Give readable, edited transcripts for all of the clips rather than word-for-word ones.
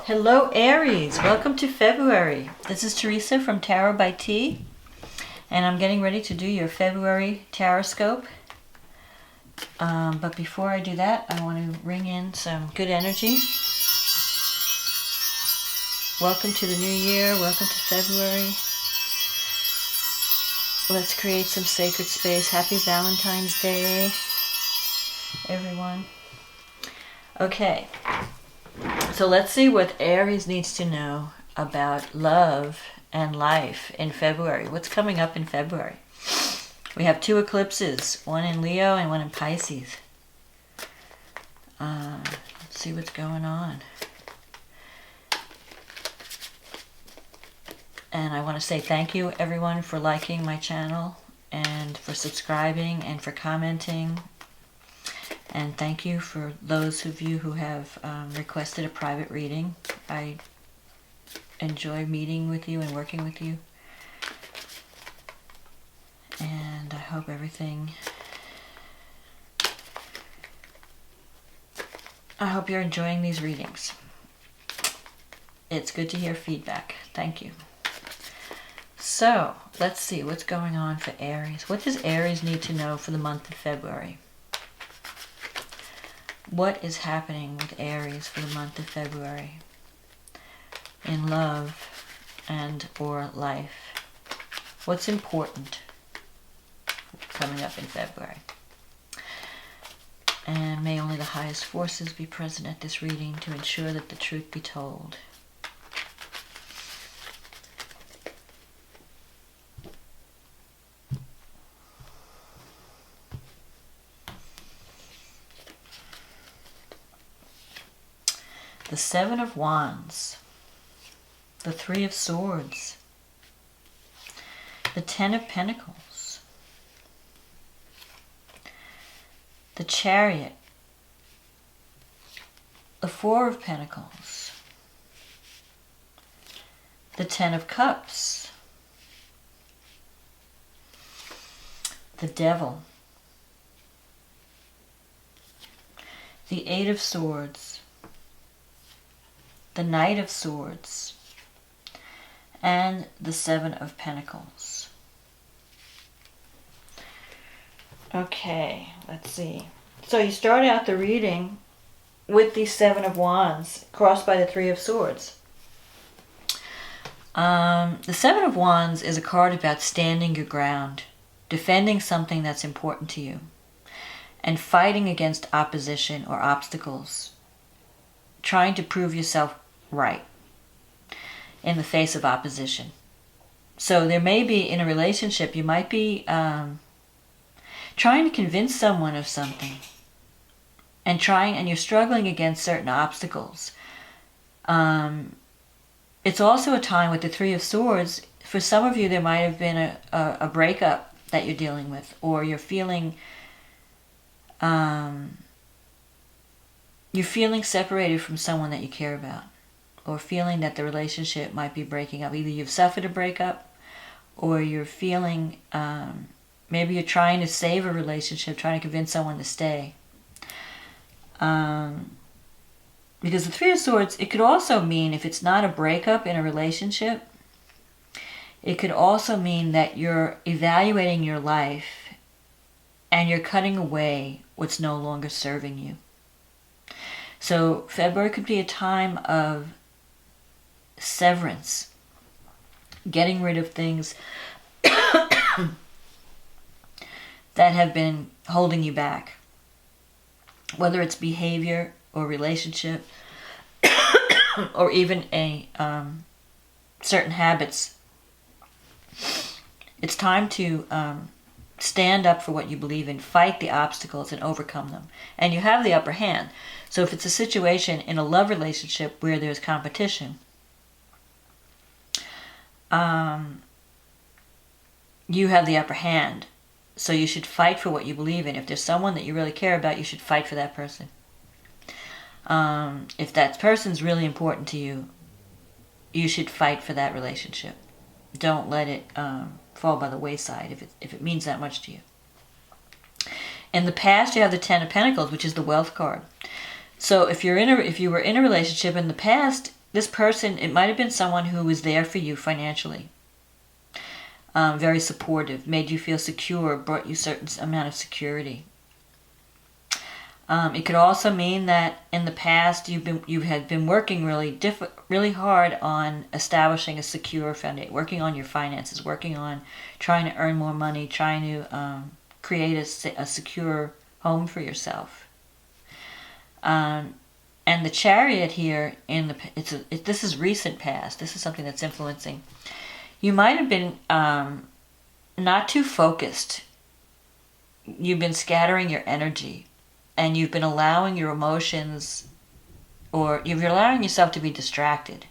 Hello Aries, welcome to February. This is Teresa from Tarot by T, and I'm getting ready to do your February TarotScope. But before I do that, I want to ring in some good energy. Welcome to the new year, welcome to February. Let's create some sacred space. Happy Valentine's Day, everyone. Okay. So let's see what Aries needs to know about love and life in February. What's coming up in February? We have two eclipses, one in Leo and one in Pisces. Let's see what's going on. And I want to say thank you everyone for liking my channel and for subscribing and for commenting. And thank you for those of you who have requested a private reading. I enjoy meeting with you and working with you. And I hope you're enjoying these readings. It's good to hear feedback. Thank you. So, let's see what's going on for Aries. What does Aries need to know for the month of February? What is happening with Aries for the month of February in love and or life? What's important coming up in February? And may only the highest forces be present at this reading to ensure that the truth be told. The Seven of Wands, the Three of Swords, the Ten of Pentacles, the Chariot, the Four of Pentacles, the Ten of Cups, the Devil, the Eight of Swords, the Knight of Swords, and the Seven of Pentacles. Okay, let's see. So you start out the reading with the Seven of Wands crossed by the Three of Swords. The Seven of Wands is a card about standing your ground, defending something that's important to you, and fighting against opposition or obstacles, trying to prove yourself right in the face of opposition. So there may be, in a relationship, you might be trying to convince someone of something and you're struggling against certain obstacles. It's also a time with the Three of Swords. For some of you, there might have been a breakup that you're dealing with, or you're feeling separated from someone that you care about, or feeling that the relationship might be breaking up. Either you've suffered a breakup, or you're feeling, maybe you're trying to save a relationship, trying to convince someone to stay. Because the Three of Swords, it could also mean, if it's not a breakup in a relationship, it could also mean that you're evaluating your life and you're cutting away what's no longer serving you. So February could be a time of severance, getting rid of things that have been holding you back, whether it's behavior or relationship or even certain habits. It's time to stand up for what you believe in, fight the obstacles and overcome them. And you have the upper hand. So if it's a situation in a love relationship where there's competition, you have the upper hand. So you should fight for what you believe in. If there's someone that you really care about, you should fight for that person. If that person's really important to you, you should fight for that relationship. Don't let it fall by the wayside if it means that much to you. In the past, you have the Ten of Pentacles, which is the wealth card. So if you were in a relationship in the past, this person, it might have been someone who was there for you financially. Very supportive, made you feel secure, brought you a certain amount of security. It could also mean that in the past you had been working really hard on establishing a secure foundation, working on your finances, working on trying to earn more money, trying to create a secure home for yourself. And the Chariot here this is recent past. This is something that's influencing. You might have been not too focused. You've been scattering your energy. And you've been allowing your emotions, or you're allowing yourself to be distracted.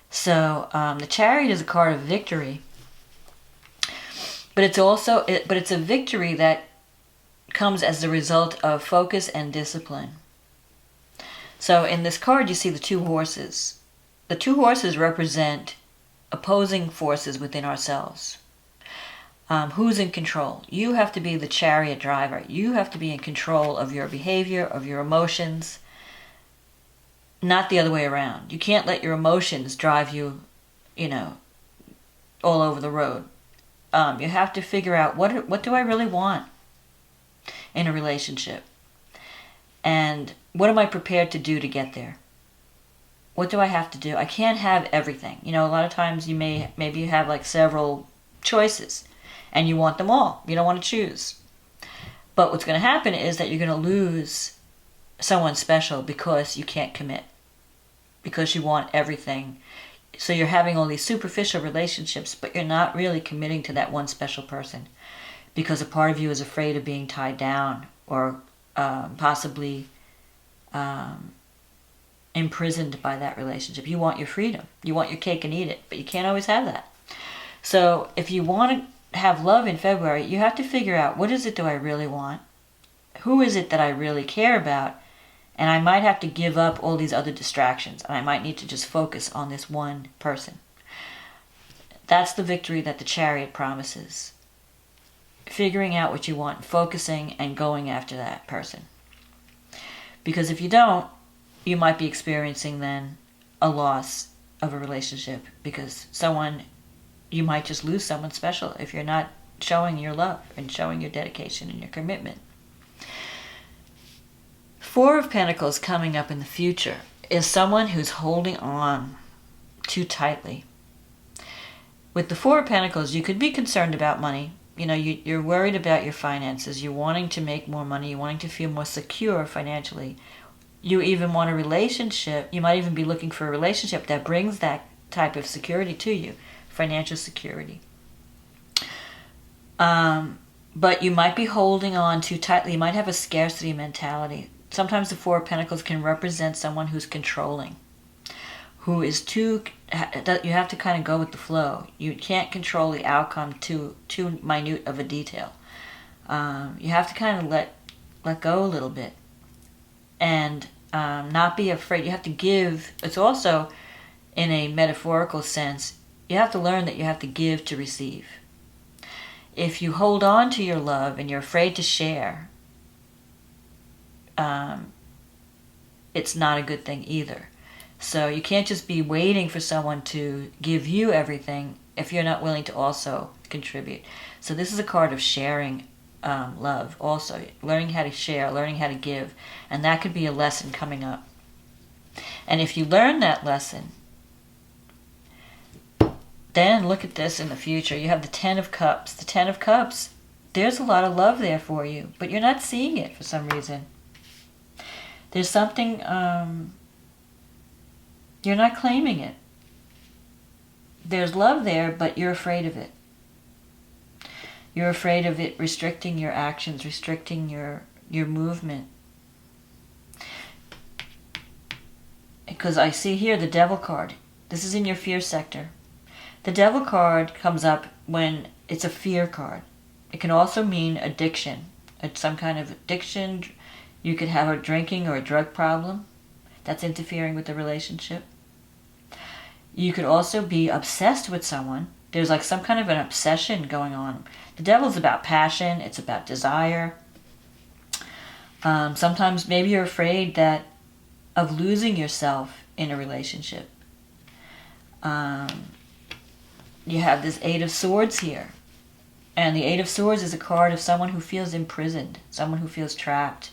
So the Chariot is a card of victory, but it's a victory that comes as the result of focus and discipline. So in this card, you see the two horses. The two horses represent opposing forces within ourselves. Who's in control? You have to be the chariot driver. You have to be in control of your behavior, of your emotions, not the other way around. You can't let your emotions drive you, all over the road. You have to figure out what do I really want in a relationship? And what am I prepared to do to get there? What do I have to do? I can't have everything. A lot of times maybe you have like several choices. And you want them all. You don't want to choose. But what's going to happen is that you're going to lose someone special because you can't commit. Because you want everything. So you're having all these superficial relationships, but you're not really committing to that one special person. Because a part of you is afraid of being tied down or possibly imprisoned by that relationship. You want your freedom. You want your cake and eat it, but you can't always have that. So if you want to have love in February, you have to figure out, what is it do I really want? Who is it that I really care about? And I might have to give up all these other distractions, and I might need to just focus on this one person. That's the victory that the Chariot promises. Figuring out what you want, focusing and going after that person. Because if you don't, you might be experiencing then a loss of a relationship, because you might just lose someone special if you're not showing your love and showing your dedication and your commitment. Four of Pentacles coming up in the future is someone who's holding on too tightly. With the Four of Pentacles, you could be concerned about money. You're worried about your finances. You're wanting to make more money. You're wanting to feel more secure financially. You even want a relationship. You might even be looking for a relationship that brings that type of security to you. Financial security. But you might be holding on too tightly. You might have a scarcity mentality. Sometimes the Four of Pentacles can represent someone who's controlling, who is you have to kind of go with the flow. You can't control the outcome too minute of a detail. You have to kind of let go a little bit and not be afraid. You have to give. It's also, in a metaphorical sense, you have to learn that you have to give to receive. If you hold on to your love and you're afraid to share, it's not a good thing either. So you can't just be waiting for someone to give you everything if you're not willing to also contribute. So this is a card of sharing love also. Learning how to share, learning how to give. And that could be a lesson coming up. And if you learn that lesson, then look at this in the future. You have the Ten of Cups. The Ten of Cups, there's a lot of love there for you, but you're not seeing it for some reason. There's something, you're not claiming it. There's love there, but you're afraid of it. You're afraid of it restricting your actions, restricting your movement. Because I see here the Devil card. This is in your fear sector. The Devil card comes up when it's a fear card. It can also mean addiction. It's some kind of addiction. You could have a drinking or a drug problem that's interfering with the relationship. You could also be obsessed with someone. There's like some kind of an obsession going on. The Devil's about passion. It's about desire. Sometimes maybe you're afraid of losing yourself in a relationship. You have this Eight of Swords here. And the Eight of Swords is a card of someone who feels imprisoned, someone who feels trapped,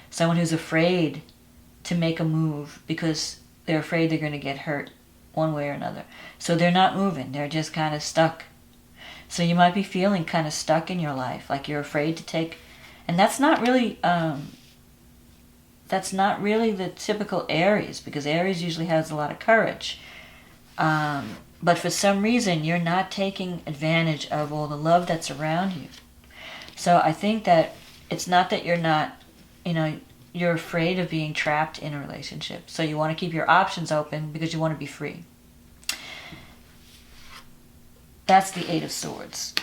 someone who's afraid to make a move because they're afraid they're going to get hurt one way or another. So they're not moving. They're just kind of stuck. So you might be feeling kind of stuck in your life, like you're afraid to take... And that's not really the typical Aries, because Aries usually has a lot of courage. But for some reason, you're not taking advantage of all the love that's around you. So I think that it's not that you're not, you're afraid of being trapped in a relationship. So you want to keep your options open because you want to be free. That's the Eight of Swords.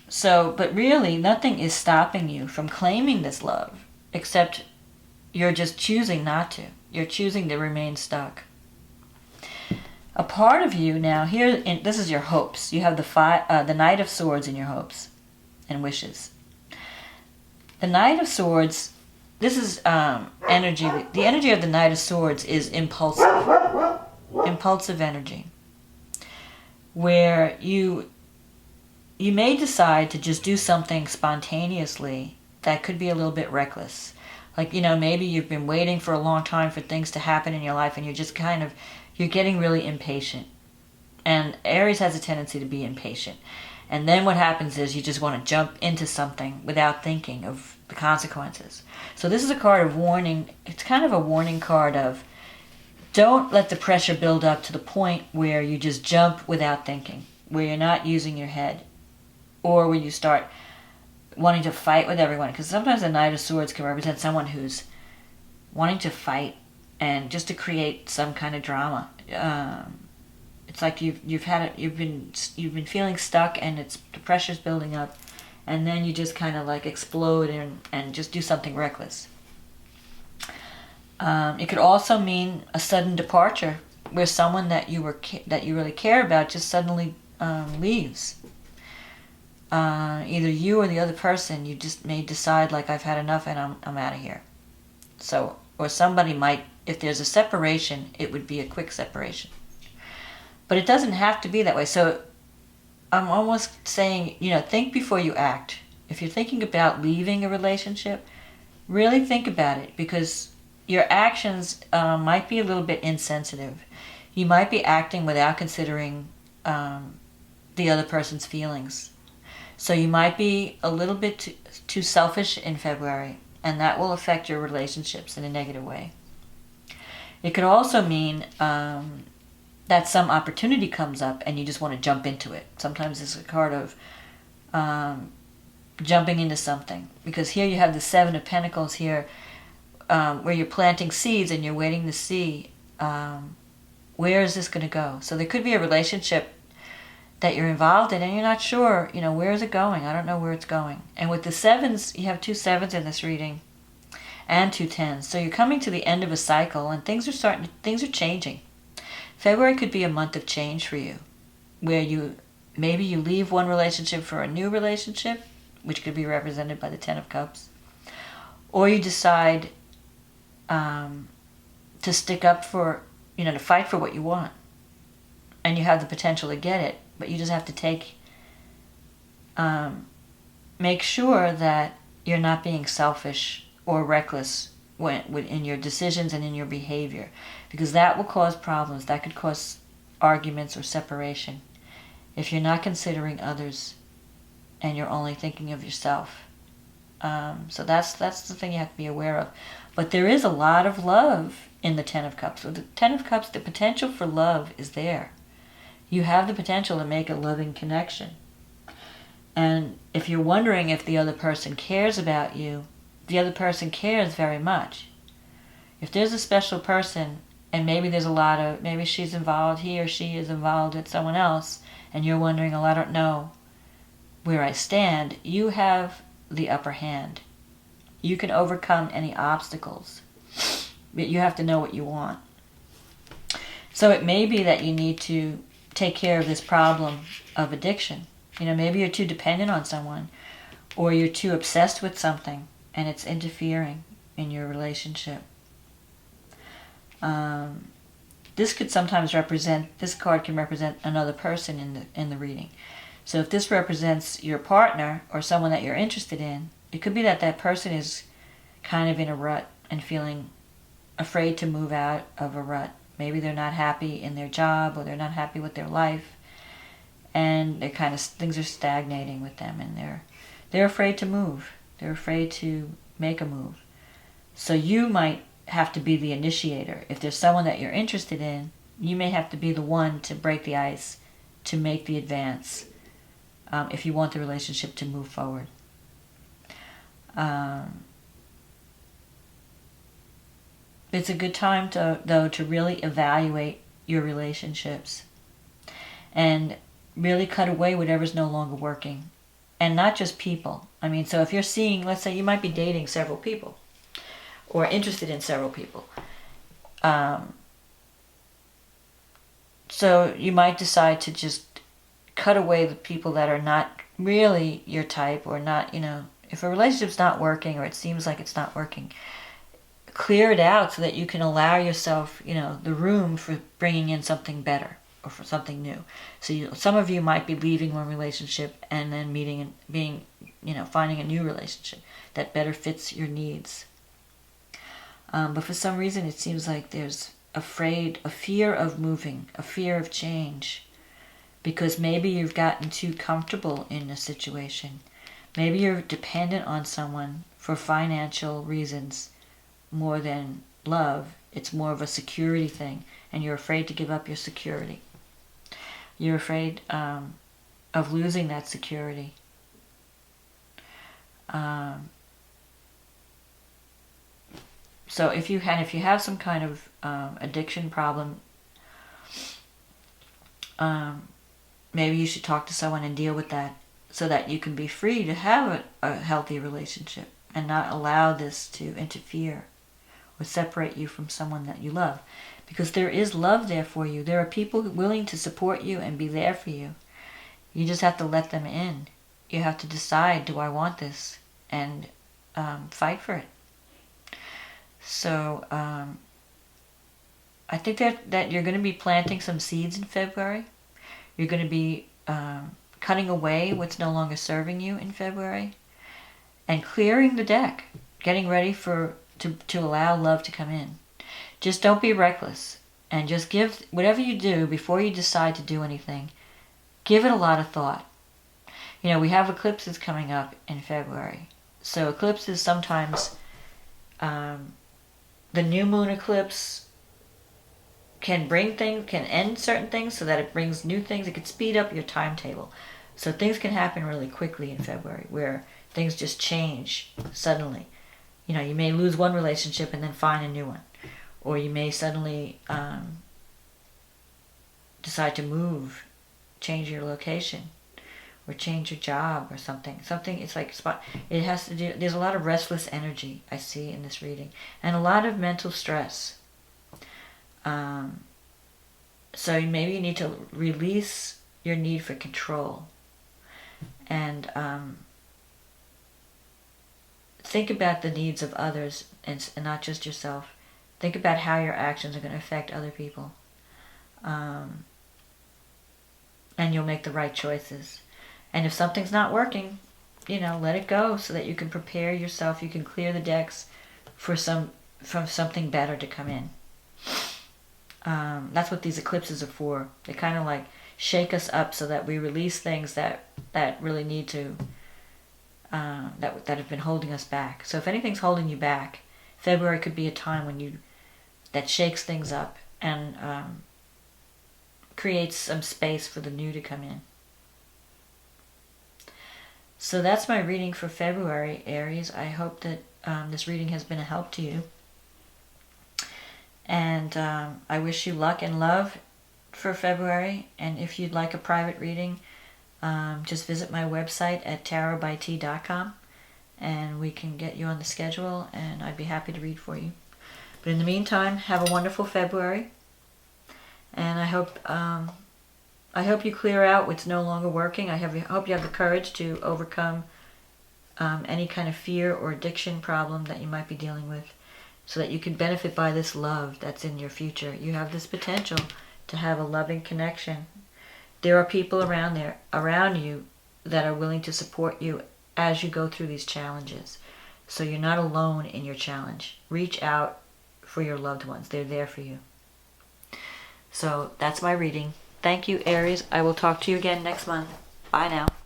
So, but really, nothing is stopping you from claiming this love, except you're just choosing not to. You're choosing to remain stuck. A part of you now, this is your hopes. You have the Knight of Swords in your hopes and wishes. The Knight of Swords, this is energy. The energy of the Knight of Swords is impulsive energy, where you may decide to just do something spontaneously that could be a little bit reckless. Like, maybe you've been waiting for a long time for things to happen in your life, and you're just you're getting really impatient. And Aries has a tendency to be impatient. And then what happens is you just want to jump into something without thinking of the consequences. So this is a card of warning. It's kind of a warning card of, don't let the pressure build up to the point where you just jump without thinking, where you're not using your head, or where you start wanting to fight with everyone. Because sometimes the Knight of Swords can represent someone who's wanting to fight and just to create some kind of drama. It's like you've been feeling stuck, and the pressure's building up, and then you just kind of like explode and just do something reckless. It could also mean a sudden departure, where someone that you really care about just suddenly leaves. Either you or the other person, you just may decide, like, I've had enough and I'm out of here. So, or somebody might, if there's a separation, it would be a quick separation. But it doesn't have to be that way. So I'm almost saying, think before you act. If you're thinking about leaving a relationship, really think about it, because your actions might be a little bit insensitive. You might be acting without considering the other person's feelings. So you might be a little bit too selfish in February, and that will affect your relationships in a negative way. It could also mean that some opportunity comes up and you just want to jump into it. Sometimes it's a card of jumping into something. Because here you have the Seven of Pentacles here, where you're planting seeds and you're waiting to see where is this going to go. So there could be a relationship that you're involved in and you're not sure, where is it going? I don't know where it's going. And with the sevens, you have 2 sevens in this reading and 2 tens. So you're coming to the end of a cycle, and things are changing. February could be a month of change for you, where maybe you leave one relationship for a new relationship, which could be represented by the Ten of Cups, or you decide to stick up for, to fight for what you want, and you have the potential to get it, but you just have to make sure that you're not being selfish or reckless in your decisions and in your behavior, because that will cause problems. That could cause arguments or separation if you're not considering others and you're only thinking of yourself. So that's the thing you have to be aware of. But there is a lot of love in the Ten of Cups. With the Ten of Cups, the potential for love is there. You have the potential to make a loving connection. And if you're wondering if the other person cares about you, the other person cares very much. If there's a special person, and maybe maybe she's involved, he or she is involved with someone else, and you're wondering, well, I don't know where I stand, you have the upper hand. You can overcome any obstacles, but you have to know what you want. So it may be that you need to take care of this problem of addiction. Maybe you're too dependent on someone, or you're too obsessed with something, and it's interfering in your relationship. this could sometimes represent, this card can represent another person in the reading. So if this represents your partner or someone that you're interested in, it could be that that person is kind of in a rut and feeling afraid to move out of a rut. Maybe they're not happy in their job, or they're not happy with their life, and they're kind of, things are stagnating with them, and they're afraid to move. They're afraid to make a move. So you might have to be the initiator. If there's someone that you're interested in, you may have to be the one to break the ice, to make the advance, if you want the relationship to move forward. It's a good time to really evaluate your relationships and really cut away whatever's no longer working. And not just people. I mean, so if you're seeing, let's say you might be dating several people or interested in several people. So you might decide to just cut away the people that are not really your type, or not, if a relationship's not working, or it seems like it's not working, clear it out so that you can allow yourself, the room for bringing in something better or for something new. So some of you might be leaving one relationship and then meeting and finding a new relationship that better fits your needs. But for some reason it seems like there's a fear of moving, a fear of change, because maybe you've gotten too comfortable in a situation. Maybe you're dependent on someone for financial reasons more than love. It's more of a security thing, and you're afraid to give up your security. You're afraid of losing that security. So if you have some kind of addiction problem, maybe you should talk to someone and deal with that, so that you can be free to have a healthy relationship and not allow this to interfere or separate you from someone that you love. Because there is love there for you. There are people willing to support you and be there for you. You just have to let them in. You have to decide, do I want this? And fight for it. So I think that you're going to be planting some seeds in February. You're going to be cutting away what's no longer serving you in February, and clearing the deck, getting ready to allow love to come in. Just don't be reckless, and just give, whatever you do, before you decide to do anything, give it a lot of thought. We have eclipses coming up in February. So eclipses sometimes, the new moon eclipse can end certain things so that it brings new things. It could speed up your timetable. So things can happen really quickly in February, where things just change suddenly. You may lose one relationship and then find a new one. Or you may suddenly decide to move, change your location, or change your job or something. It's like it has to do. There's a lot of restless energy I see in this reading, and a lot of mental stress. So maybe you need to release your need for control, and think about the needs of others and not just yourself. Think about how your actions are going to affect other people, and you'll make the right choices. And if something's not working, let it go, so that you can prepare yourself. You can clear the decks for something better to come in. That's what these eclipses are for. They kind of like shake us up so that we release things that really need to, that have been holding us back. So if anything's holding you back, February could be a time that shakes things up and creates some space for the new to come in. So that's my reading for February, Aries. I hope that this reading has been a help to you. And I wish you luck and love for February. And if you'd like a private reading, just visit my website at tarotbyt.com, and we can get you on the schedule, and I'd be happy to read for you. But in the meantime, have a wonderful February. And I hope you clear out what's no longer working. I hope you have the courage to overcome any kind of fear or addiction problem that you might be dealing with. so that you can benefit by this love that's in your future. You have this potential to have a loving connection. There are people around you that are willing to support you as you go through these challenges. So you're not alone in your challenge. Reach out for your loved ones. They're there for you. So that's my reading. Thank you, Aries. I will talk to you again next month. Bye now.